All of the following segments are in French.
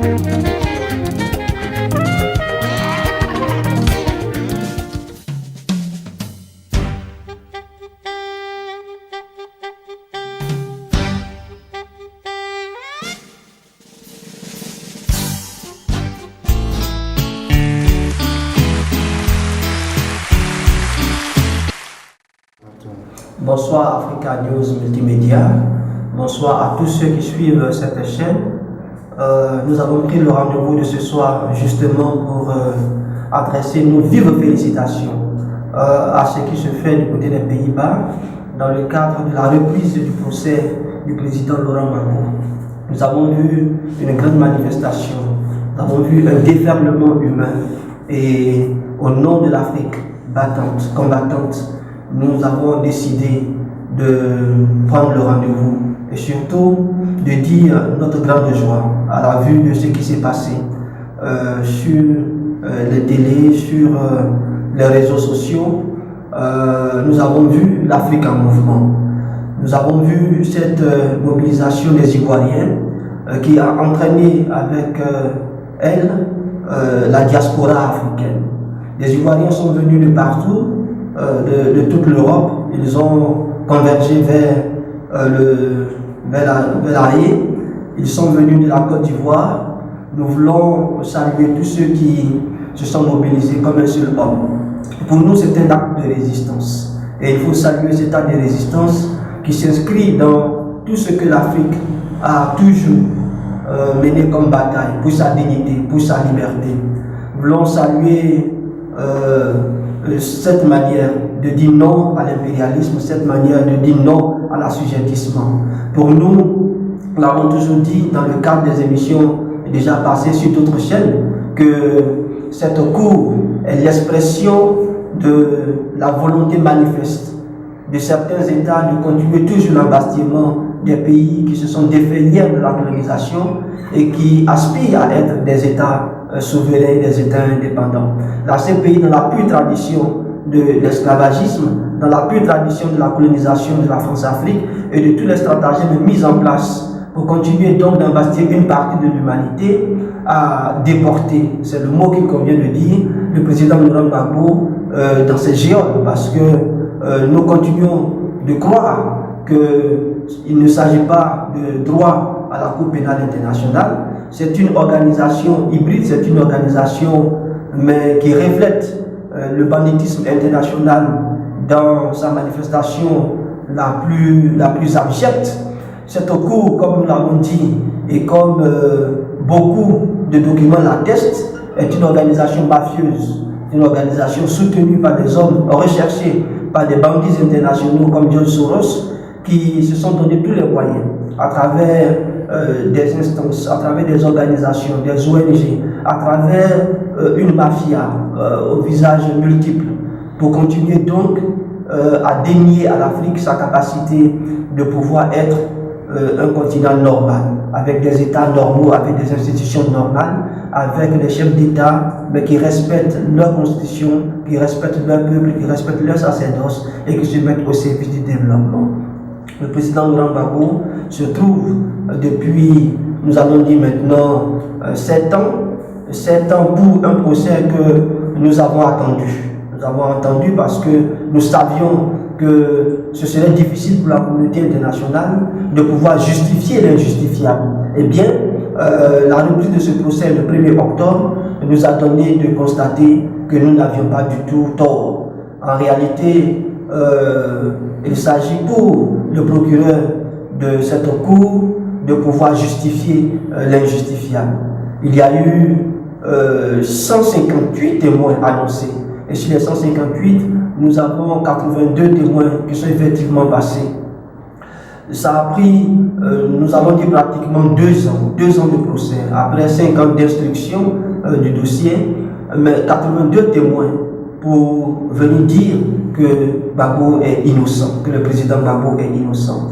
Bonsoir Africa News Multimédia, bonsoir à tous ceux qui suivent cette chaîne. Nous avons pris le rendez-vous de ce soir justement pour adresser nos vives félicitations à ce qui se fait du côté des Pays-Bas dans le cadre de la reprise du procès du président Laurent Gbagbo. Nous avons vu une grande manifestation, nous avons vu un déferlement humain et au nom de l'Afrique battante, combattante, nous avons décidé de prendre le rendez-vous et surtout de dire notre grande joie à la vue de ce qui s'est passé sur les télés, sur les réseaux sociaux. Nous avons vu l'Afrique en mouvement. Nous avons vu cette mobilisation des Ivoiriens qui a entraîné avec elle la diaspora africaine. Les Ivoiriens sont venus de partout, de toute l'Europe. Ils ont convergé vers la Haye. Ils sont venus de la Côte d'Ivoire. Nous voulons saluer tous ceux qui se sont mobilisés comme un seul homme. Pour nous, c'est un acte de résistance. Et il faut saluer cet acte de résistance qui s'inscrit dans tout ce que l'Afrique a toujours mené comme bataille pour sa dignité, pour sa liberté. Nous voulons saluer cette manière de dire non à l'impérialisme, cette manière de dire non à l'assujettissement. Pour nous, nous l'avons toujours dit dans le cadre des émissions déjà passées sur d'autres chaînes, que cette cour est l'expression de la volonté manifeste de certains États de continuer toujours l'embastillement des pays qui se sont défaits hier de la colonisation et qui aspirent à être des États souverains, des États indépendants. La CPI, dans la pure tradition de l'esclavagisme, dans la pure tradition de la colonisation de la France-Afrique et de tous les stratagèmes mis en place pour continuer donc d'embastir une partie de l'humanité, à déporter, c'est le mot qu'il convient de dire, le président Laurent Gbagbo dans ses géoles, parce que nous continuons de croire qu'il ne s'agit pas de droit à la Cour pénale internationale. C'est une organisation hybride, c'est une organisation mais qui reflète le banditisme international dans sa manifestation la plus abjecte. Cette cour, comme nous l'avons dit, et comme beaucoup de documents l'attestent, est une organisation mafieuse, une organisation soutenue par des hommes recherchés par des bandits internationaux comme George Soros, qui se sont donné tous les moyens à travers des instances, à travers des organisations, des ONG, à travers une mafia au visage multiple, pour continuer donc à dénier à l'Afrique sa capacité de pouvoir être un continent normal, avec des États normaux, avec des institutions normales, avec des chefs d'État, mais qui respectent leur constitution, qui respectent leur peuple, qui respectent leur sacerdoce et qui se mettent au service du développement. Le président Laurent Gbagbo se trouve depuis, nous allons dire maintenant, 7 ans pour un procès que nous avons attendu. Nous avons attendu parce que nous savions que ce serait difficile pour la communauté internationale de pouvoir justifier l'injustifiable. Eh bien, la reprise de ce procès le 1er octobre nous a donné de constater que nous n'avions pas du tout tort. En réalité, il s'agit pour le procureur de cette cour de pouvoir justifier l'injustifiable. Il y a eu 158 témoins annoncés. Et sur les 158, nous avons 82 témoins qui sont effectivement passés. Ça a pris, nous avons dit pratiquement 2 ans de procès, après 5 ans d'instruction du dossier, mais 82 témoins pour venir dire que Gbagbo est innocent, que le président Gbagbo est innocent.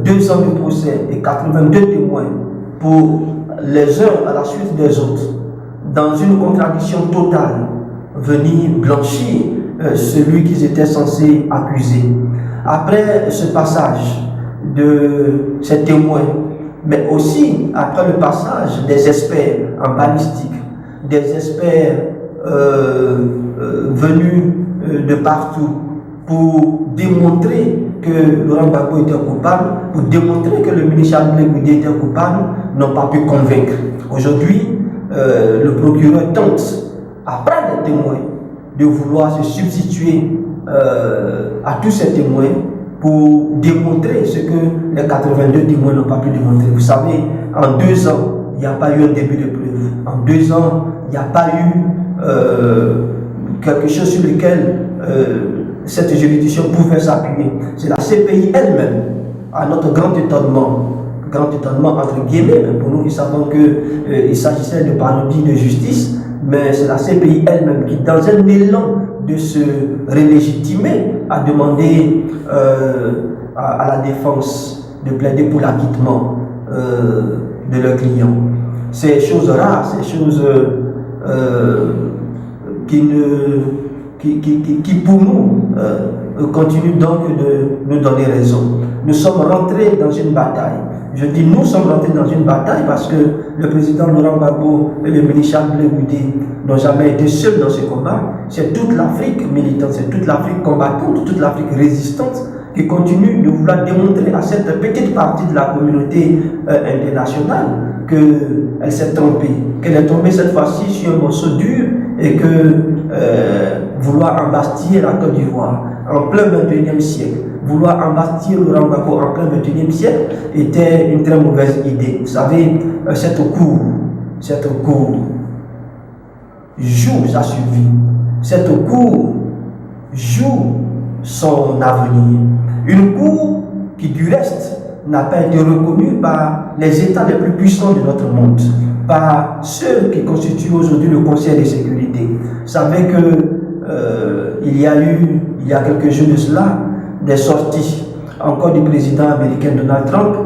2 ans de procès et 82 témoins pour les uns à la suite des autres, dans une contradiction totale, venir blanchir celui qu'ils étaient censés accuser. Après ce passage de ces témoins mais aussi après le passage des experts en balistique, des experts venus de partout pour démontrer que Laurent Gbagbo était coupable, pour démontrer que le ministre Charles Goudé était coupable, n'ont pas pu convaincre. Aujourd'hui, le procureur tente, après les témoins, de vouloir se substituer à tous ces témoins pour démontrer ce que les 82 témoins n'ont pas pu démontrer. Vous savez, en 2 ans, il n'y a pas eu un début de preuve. En 2 ans, il n'y a pas eu quelque chose sur lequel cette juridiction pouvait s'appuyer. C'est la CPI elle-même, à notre grand étonnement entre guillemets, pour nous qui savons qu'il s'agissait de parodie de justice, mais c'est la CPI elle-même qui, dans un élan de se relégitimer, a demandé à la défense de plaider pour l'acquittement de leur client. C'est choses rares, c'est choses qui pour nous continuent donc de nous donner raison. Nous sommes rentrés dans une bataille. Je dis nous sommes rentrés dans une bataille parce que le président Laurent Gbagbo et le ministre Charles Goudé n'ont jamais été seuls dans ce combat. C'est toute l'Afrique militante, c'est toute l'Afrique combattante, toute l'Afrique résistante qui continue de vouloir démontrer à cette petite partie de la communauté internationale qu'elle s'est trompée, qu'elle est tombée cette fois-ci sur un morceau dur et que vouloir embastiller la Côte d'Ivoire en plein 21e siècle, vouloir embastiller Laurent Gbagbo en plein 21e siècle était une très mauvaise idée. Vous savez, cette cour joue sa survie, cette cour joue son avenir. Une cour qui du reste n'a pas été reconnue par les États les plus puissants de notre monde, par ceux qui constituent aujourd'hui le Conseil de sécurité. Vous savez que il y a quelques jours de cela, des sorties encore du président américain Donald Trump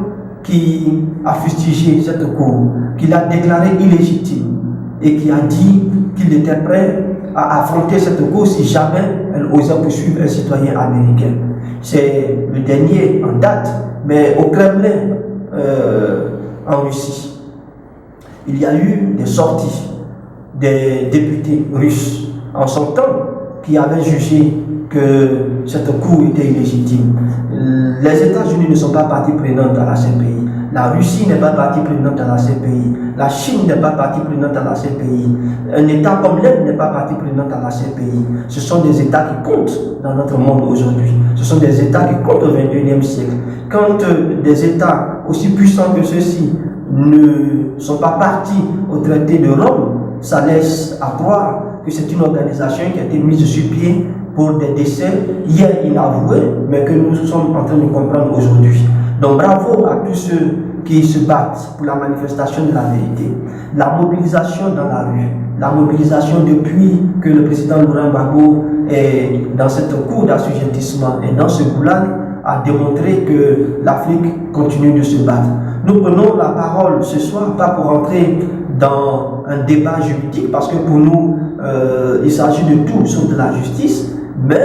qui a fustigé cette cour, qui l'a déclarée illégitime et qui a dit qu'il était prêt à affronter cette cour si jamais elle osait poursuivre un citoyen américain. C'est le dernier en date, mais au Kremlin, en Russie, il y a eu des sorties des députés russes en son temps qui avaient jugé que cette cour était illégitime. Les États-Unis ne sont pas partie prenante à la CPI. La Russie n'est pas partie prenante à la CPI. La Chine n'est pas partie prenante à la CPI. Un État comme l'Inde n'est pas partie prenante à la CPI. Ce sont des États qui comptent dans notre monde aujourd'hui. Ce sont des États qui comptent au XXIe siècle. Quand des États aussi puissants que ceux-ci ne sont pas partis au traité de Rome, ça laisse à croire que c'est une organisation qui a été mise sur pied pour des décès hier inavoués, mais que nous sommes en train de comprendre aujourd'hui. Donc bravo à tous ceux qui se battent pour la manifestation de la vérité. La mobilisation dans la rue, la mobilisation depuis que le président Laurent Gbagbo est dans cette cour d'assujettissement et dans ce goulag a démontré que l'Afrique continue de se battre. Nous prenons la parole ce soir, pas pour entrer dans un débat juridique, parce que pour nous, il s'agit de tout sauf de la justice, mais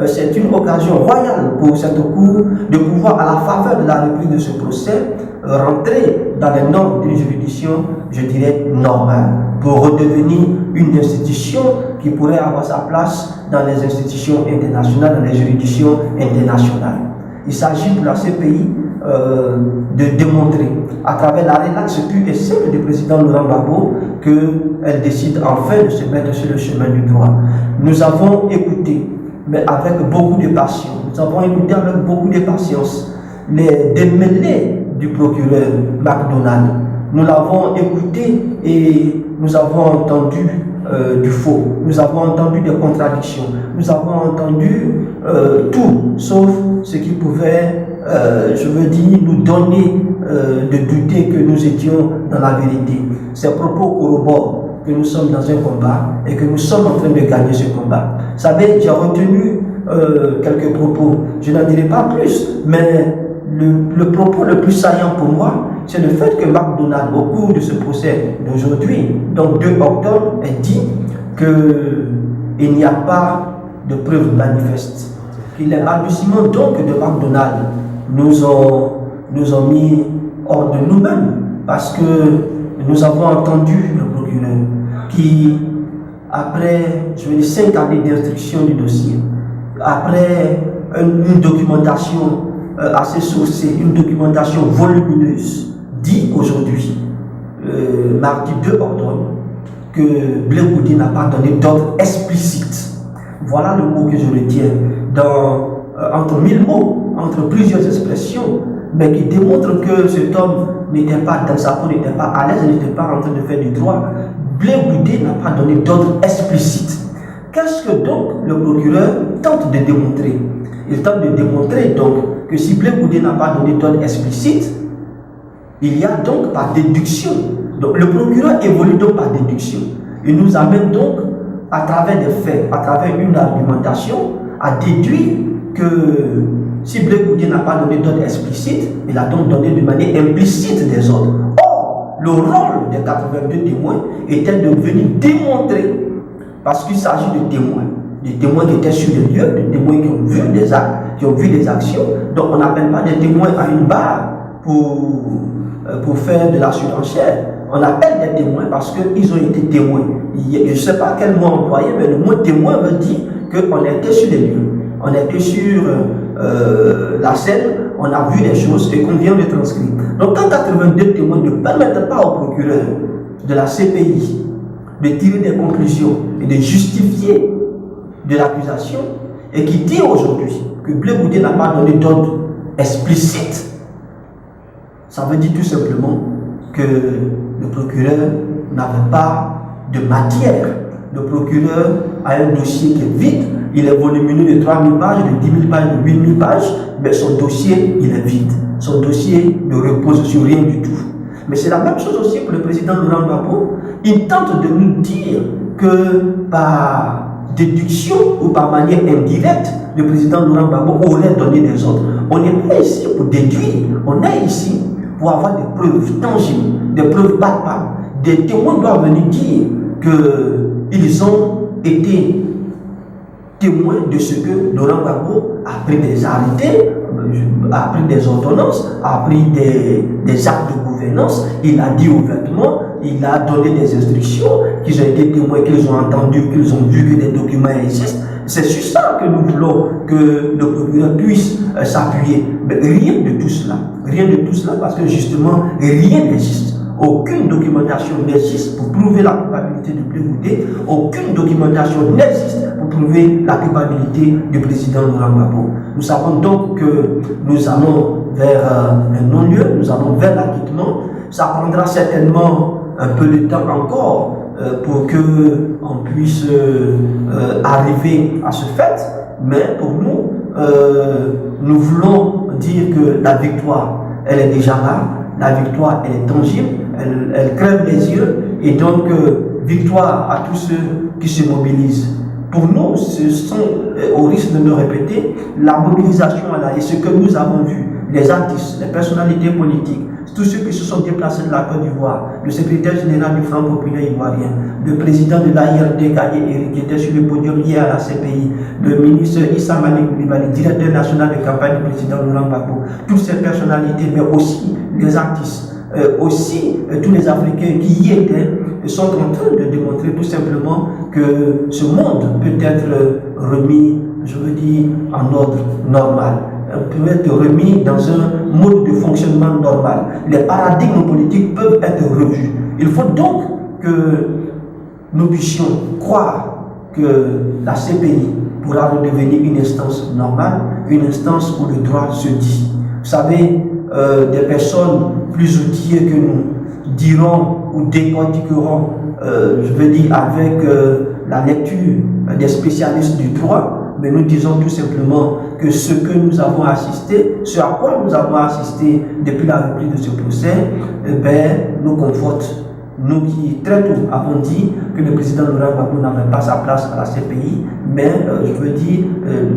c'est une occasion royale pour cette cour de pouvoir, à la faveur de la reprise de ce procès, rentrer dans les normes d'une juridiction, je dirais, normale, pour redevenir une institution qui pourrait avoir sa place dans les institutions internationales, dans les juridictions internationales. Il s'agit pour la CPI de démontrer, à travers la relaxe pure et simple du président Laurent Gbagbo, qu'elle décide enfin de se mettre sur le chemin du droit. Nous avons écouté, mais avec beaucoup de patience, nous avons écouté avec beaucoup de patience les démêlés du procureur McDonald. Nous l'avons écouté et nous avons entendu du faux, nous avons entendu des contradictions, nous avons entendu tout, sauf ce qui pouvait, je veux dire, nous donner de douter que nous étions dans la vérité. Ces propos corroborent que nous sommes dans un combat et que nous sommes en train de gagner ce combat. Vous savez, j'ai retenu quelques propos, je n'en dirai pas plus, mais le propos le plus saillant pour moi, c'est le fait que McDonald, au cours de ce procès d'aujourd'hui, donc 2 octobre, a dit qu'il n'y a pas de preuves manifestes. Que les balbutiements donc de McDonald nous ont mis hors de nous-mêmes, parce que nous avons entendu le procureur qui, après, 5 années d'instruction du dossier, après une documentation assez sourcée, une documentation volumineuse, dit aujourd'hui, mardi 2 octobre, que Blé Goudé n'a pas donné d'ordre explicite. Voilà le mot que je retiens entre 1000 mots, entre plusieurs expressions, mais qui démontre que cet homme n'était pas dans sa peau, n'était pas à l'aise, n'était pas en train de faire du droit. Blé Goudé n'a pas donné d'ordre explicite. Qu'est-ce que donc le procureur tente de démontrer? Il tente de démontrer donc que si Blé Goudé n'a pas donné d'ordre explicite, il y a donc par déduction. Donc le procureur évolue donc par déduction. Il nous amène donc à travers des faits, à travers une argumentation, à déduire que si Blé Goudé n'a pas donné d'ordre explicite, il a donc donné de manière implicite des ordres. Or, le rôle des 82 témoins était de venir démontrer, parce qu'il s'agit de témoins qui étaient sur les lieux, des témoins qui ont vu des actes, qui ont vu des actions. Donc on n'appelle pas des témoins à une barre pour faire de la surenchère. On appelle des témoins parce qu'ils ont été témoins. Je ne sais pas quel mot employer, mais le mot témoin veut dire qu'on était sur les lieux. On était sur la scène, on a vu des choses et qu'on vient de transcrire. Donc quand 82 témoins ne permettent pas au procureur de la CPI de tirer des conclusions et de justifier de l'accusation, et qui dit aujourd'hui que Blé Goudé n'a pas donné d'ordre explicite, ça veut dire tout simplement que le procureur n'avait pas de matière. Le procureur a un dossier qui est vide, il est volumineux de 3000 pages, de 10 000 pages, de 8 000 pages, mais son dossier, il est vide. Son dossier ne repose sur rien du tout. Mais c'est la même chose aussi pour le président Laurent Gbagbo. Il tente de nous dire que par déduction ou par manière indirecte, le président Laurent Gbagbo aurait donné des ordres. On n'est pas ici pour déduire, on est ici pour avoir des preuves tangibles, des preuves palpables. Des témoins doivent venir dire qu'ils ont été témoins de ce que Laurent Gbagbo a pris des arrêtés, a pris des ordonnances, a pris des actes de gouvernance, il a dit ouvertement, il a donné des instructions, qu'ils ont été témoins, qu'ils ont entendu, qu'ils ont vu que des documents existent. C'est sur ça que nous voulons que le procureur puisse s'appuyer. Mais rien de tout cela, parce que justement, rien n'existe. Aucune documentation n'existe pour prouver la culpabilité de Blé Goudé. Aucune documentation n'existe pour prouver la culpabilité du président Laurent Gbagbo. Nous savons donc que nous allons vers un non-lieu, nous allons vers l'acquittement. Ça prendra certainement un peu de temps encore pour qu'on puisse arriver à ce fait. Mais pour nous, nous voulons dire que la victoire, elle est déjà là. La victoire, elle est tangible, elle crève les yeux, et donc victoire à tous ceux qui se mobilisent. Pour nous, ce sont, au risque de me répéter, la mobilisation à la, et ce que nous avons vu, les artistes, les personnalités politiques, tous ceux qui se sont déplacés de la Côte d'Ivoire, le secrétaire général du Front populaire ivoirien, le président de l'AIRD, Eric, qui était sur le podium hier à la CPI, le ministre Issa Malik Coulibaly, directeur national de campagne du président Laurent Gbagbo, toutes ces personnalités, mais aussi les artistes, aussi tous les Africains qui y étaient, sont en train de démontrer tout simplement que ce monde peut être remis, je veux dire, en ordre normal, peut être remis dans un mode de fonctionnement normal. Les paradigmes politiques peuvent être revus. Il faut donc que nous puissions croire que la CPI pourra redevenir une instance normale, une instance où le droit se dit. Vous savez, des personnes plus outillées que nous diront ou décortiqueront, je veux dire, avec la lecture des spécialistes du droit, mais nous disons tout simplement que ce que nous avons assisté, ce à quoi nous avons assisté depuis la reprise de ce procès, nous conforte. Nous qui très tôt avons dit que le président Laurent Gbagbo n'avait pas sa place à la CPI, mais je veux dire,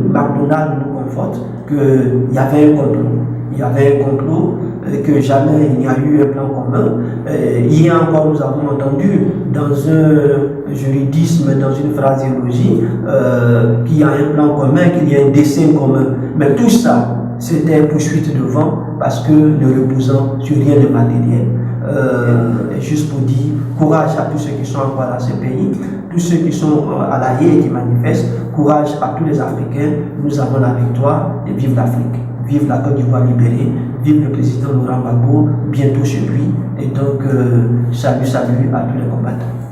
McDonald's nous conforte qu'il y avait un complot. Il y avait un complot, que jamais il n'y a eu un plan commun. Hier encore, nous avons entendu dans un juridisme, dans une phraséologie, qu'il y a un plan commun, qu'il y a un dessein commun. Mais tout ça, c'était poursuite devant parce que ne reposant sur rien de matériel. Juste pour dire courage à tous ceux qui sont encore dans ce pays, tous ceux qui sont à la haie et qui manifestent, courage à tous les Africains, nous avons la victoire et vive l'Afrique, vive la Côte d'Ivoire libérée, vive le président Laurent Gbagbo, bientôt chez lui, et donc salut à tous les combattants.